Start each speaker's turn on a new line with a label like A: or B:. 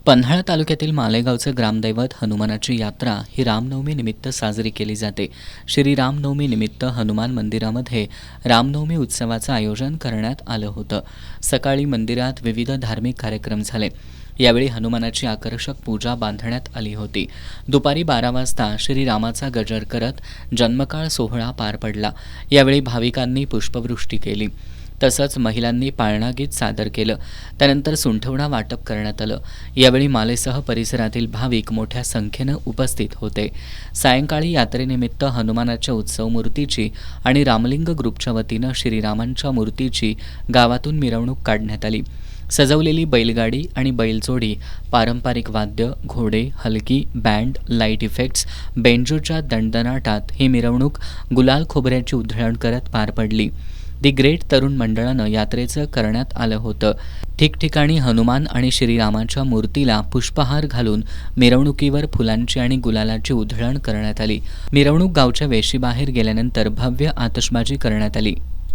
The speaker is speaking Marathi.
A: पन्हाळा तालुक्यातील मालेगावचे ग्रामदैवत हनुमानाची यात्रा ही रामनवमी निमित्त साजरी केली जाते. श्री रामनवमी निमित्त हनुमान मंदिरामध्ये रामनवमी उत्सवाचं आयोजन करण्यात आलं होतं. सकाळी मंदिरात विविध धार्मिक कार्यक्रम झाले. यावेळी हनुमानाची आकर्षक पूजा बांधण्यात आली होती. दुपारी 12 वाजता श्रीरामाचा गजर करत जन्मकाळ सोहळा पार पडला. यावेळी भाविकांनी पुष्पवृष्टी केली. तसंच महिलांनी पाळणा गीत सादर केलं. त्यानंतर सुंठवणा वाटप करण्यात आलं. यावेळी मालेसह परिसरातील भाविक मोठ्या संख्येनं उपस्थित होते. सायंकाळी यात्रेनिमित्त हनुमानाच्या उत्सव मूर्तीची आणि रामलिंग ग्रुपच्या वतीनं श्रीरामांच्या मूर्तीची गावातून मिरवणूक काढण्यात आली. सजवलेली बैलगाडी आणि बैलजोडी, पारंपरिक वाद्य, घोडे, हलकी बँड, लाईट इफेक्ट्स, बेंजोच्या दणदणाटात ही मिरवणूक गुलाल खोबऱ्याची उधळण करत पार पडली. दी ग्रेट तरुण मंडळानं यात्रेचं करण्यात आलं होतं. ठिकठिकाणी हनुमान आणि श्रीरामाच्या मूर्तीला पुष्पहार घालून मिरवणुकीवर फुलांची आणि गुलालाची उधळण करण्यात आली. मिरवणूक गावच्या वेशीबाहेर गेल्यानंतर भव्य आतषबाजी करण्यात आली.